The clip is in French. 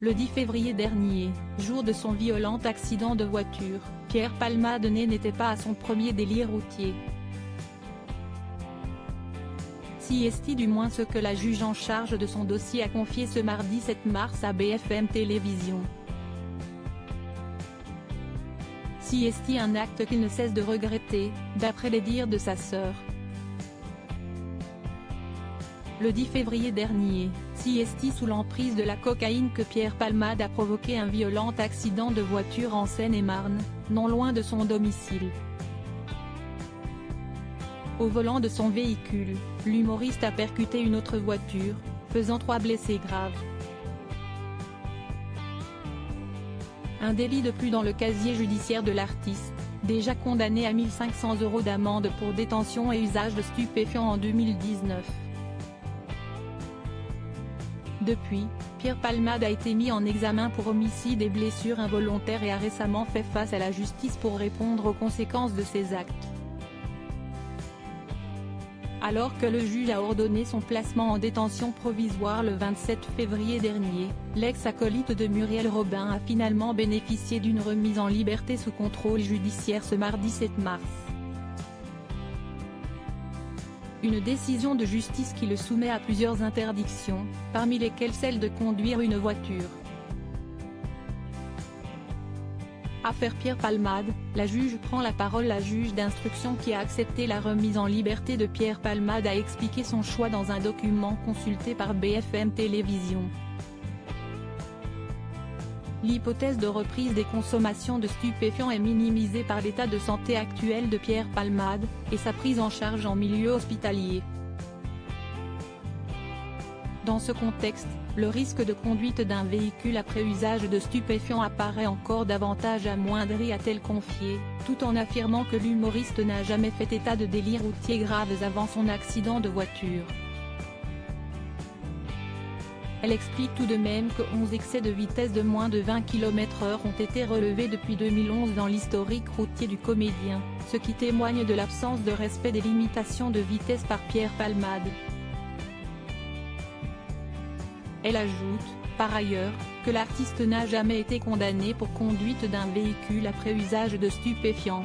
Le 10 février dernier, jour de son violent accident de voiture, Pierre Palmade n'était pas à son premier délire routier. Si est du moins ce que la juge en charge de son dossier a confié ce mardi 7 mars à BFM Télévision. Si est un acte qu'il ne cesse de regretter, d'après les dires de sa sœur. Le 10 février dernier, si est sous l'emprise de la cocaïne que Pierre Palmade a provoqué un violent accident de voiture en Seine-et-Marne, non loin de son domicile. Au volant de son véhicule, l'humoriste a percuté une autre voiture, faisant 3 blessés graves. Un délit de plus dans le casier judiciaire de l'artiste, déjà condamné à 1 500 € d'amende pour détention et usage de stupéfiants en 2019. Depuis, Pierre Palmade a été mis en examen pour homicide et blessures involontaires et a récemment fait face à la justice pour répondre aux conséquences de ses actes. Alors que le juge a ordonné son placement en détention provisoire le 27 février dernier, l'ex-acolyte de Muriel Robin a finalement bénéficié d'une remise en liberté sous contrôle judiciaire ce mardi 7 mars. Une décision de justice qui le soumet à plusieurs interdictions, parmi lesquelles celle de conduire une voiture. Affaire Pierre Palmade, la juge prend la parole. La juge d'instruction qui a accepté la remise en liberté de Pierre Palmade a expliqué son choix dans un document consulté par BFM Télévision. L'hypothèse de reprise des consommations de stupéfiants est minimisée par l'état de santé actuel de Pierre Palmade, et sa prise en charge en milieu hospitalier. Dans ce contexte, le risque de conduite d'un véhicule après usage de stupéfiants apparaît encore davantage amoindri, a-t-elle confié, tout en affirmant que l'humoriste n'a jamais fait état de délires routiers graves avant son accident de voiture. Elle explique tout de même que 11 excès de vitesse de moins de 20 km/h ont été relevés depuis 2011 dans l'historique routier du comédien, ce qui témoigne de l'absence de respect des limitations de vitesse par Pierre Palmade. Elle ajoute, par ailleurs, que l'artiste n'a jamais été condamné pour conduite d'un véhicule après usage de stupéfiants.